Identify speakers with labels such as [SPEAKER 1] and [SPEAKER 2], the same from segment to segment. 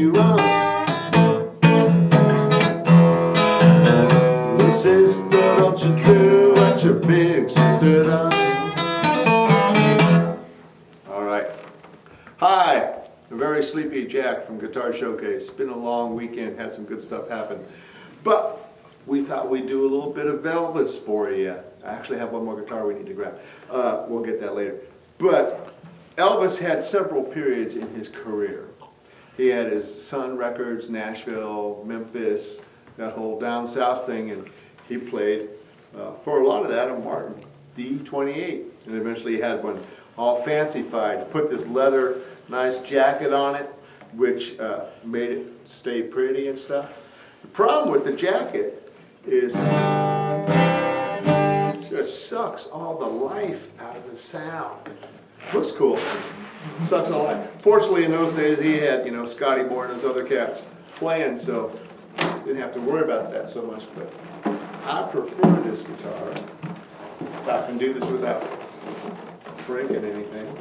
[SPEAKER 1] you run. Little sister, don't you do what your big sister does. All right. Hi, a very sleepy Jack from Guitar Showcase. It's been a long weekend, had some good stuff happen. But we thought we'd do a little bit of Elvis for you. I actually have one more guitar we need to grab. We'll get that later. But Elvis had several periods in his career. He had his Sun Records, Nashville, Memphis, that whole down south thing, and he played for a lot of that on Martin D28. And eventually he had one all fancified, put this leather nice jacket on it, which made it stay pretty and stuff. The problem with the jacket is it just sucks all the life out of the sound. Looks cool, sucks all the life. Fortunately, in those days, he had, you know, Scotty Moore and those other cats playing, so didn't have to worry about that so much. But I prefer this guitar. If I can do this without breaking anything.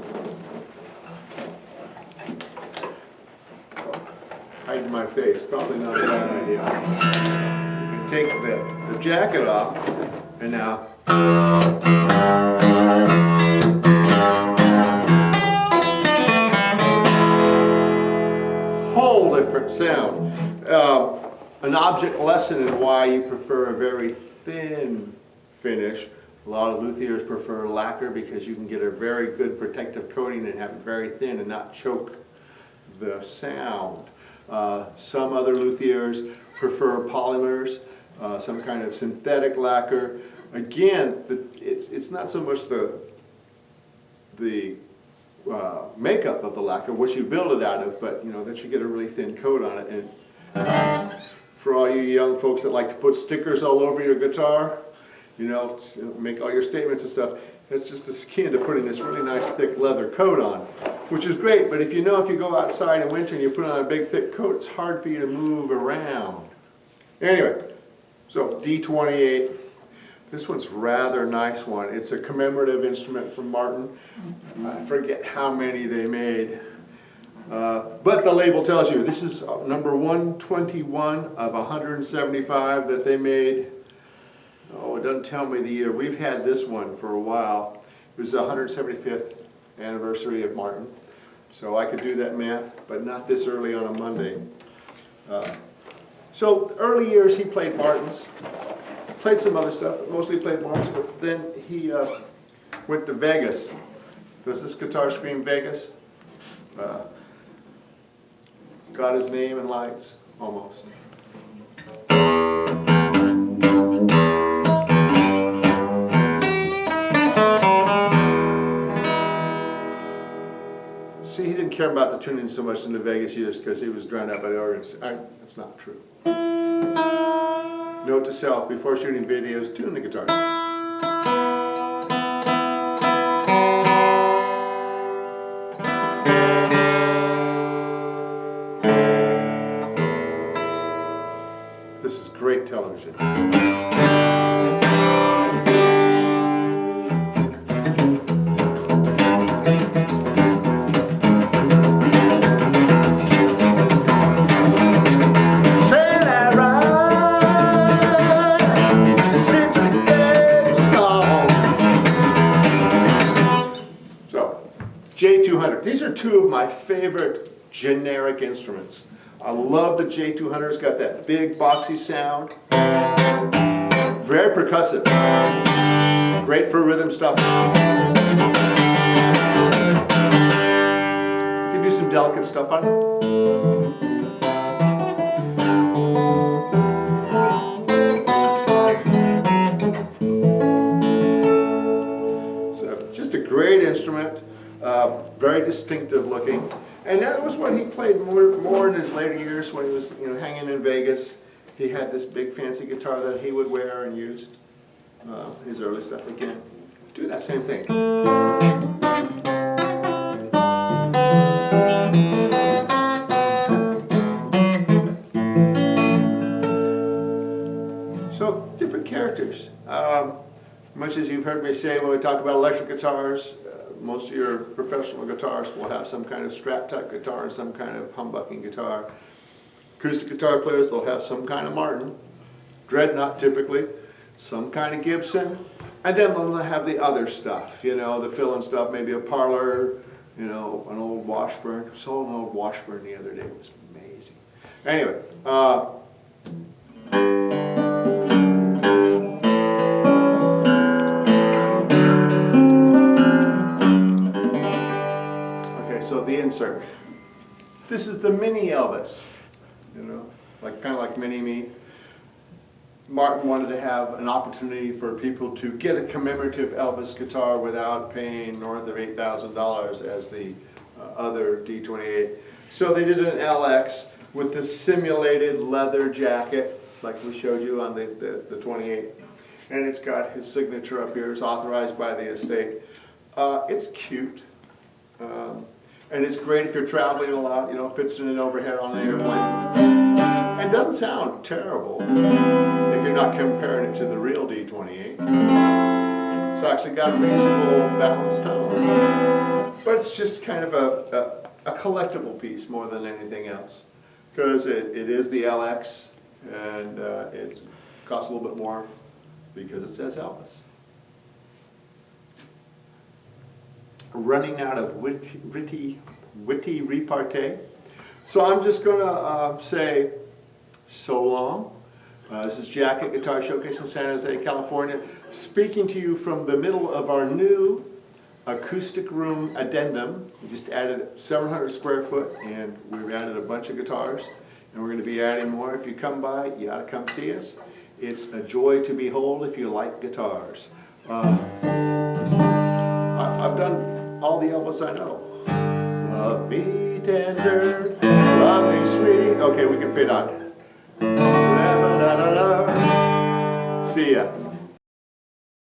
[SPEAKER 1] Hiding my face, probably not a bad idea. You can take the jacket off, and now whole different sound. An object lesson in why you prefer a very thin finish. A lot of luthiers prefer lacquer because you can get a very good protective coating and have it very thin and not choke the sound. Some other luthiers prefer polymers, some kind of synthetic lacquer. Again, it's not so much the makeup of the lacquer, what you build it out of, but you know that you get a really thin coat on it. And for all you young folks that like to put stickers all over your guitar, you know, make all your statements and stuff, it's just as akin to putting this really nice thick leather coat on, which is great, but if you go outside in winter and you put on a big thick coat, it's hard for you to move around. Anyway, so D28, this one's a rather nice one. It's a commemorative instrument from Martin. I forget how many they made, but the label tells you this is number 121 of 175 that they made. Oh, it doesn't tell me the year. We've had this one for a while. It was the 175th anniversary of Martin. So I could do that math, but not this early on a Monday. So the early years he played Martins. Played some other stuff, but mostly played Martins. But then he went to Vegas. Does this guitar scream Vegas? It's got his name in lights, almost. See, he didn't care about the tuning so much in the Vegas years because he was drowned out by the organs. That's not true. Note to self, before shooting videos, tune the guitar. This is great television. J200. These are two of my favorite generic instruments. I love the J200. It's got that big boxy sound. Very percussive. Great for rhythm stuff. You can do some delicate stuff on it. So just a great instrument. Very distinctive looking, and that was what he played more in his later years when he was, you know, hanging in Vegas. He had this big fancy guitar that he would wear and use. His early stuff again. Do that same thing. So different characters. Much as you've heard me say when we talk about electric guitars. Most of your professional guitarists will have some kind of Strat type guitar and some kind of humbucking guitar. Acoustic guitar players, they'll have some kind of Martin, Dreadnought typically, some kind of Gibson, and then they'll have the other stuff, you know, the fill-in stuff, maybe a Parlor, you know, an old Washburn. I saw an old Washburn the other day, it was amazing. Anyway, okay, so the insert. This is the mini Elvis, you know, like kind of like mini-me. Martin wanted to have an opportunity for people to get a commemorative Elvis guitar without paying north of $8,000 as the other D28. So they did an LX with the simulated leather jacket, like we showed you on the 28. And it's got his signature up here. It's authorized by the estate. It's cute. And it's great if you're traveling a lot, you know, fits in an overhead on an airplane. And doesn't sound terrible if you're not comparing it to the real D28. It's actually got a reasonable balanced tone. But it's just kind of a collectible piece more than anything else. Because it is the LX, and it costs a little bit more because it says Elvis. Running out of witty repartee. So I'm just going to say so long. This is Jack at Guitar Showcase in San Jose, California, speaking to you from the middle of our new acoustic room addendum. We just added 700 square foot, and we've added a bunch of guitars, and we're going to be adding more. If you come by, you ought to come see us. It's a joy to behold if you like guitars. I've done all the Elvis I know. Love me tender, love me sweet. Okay, we can fade on. See ya.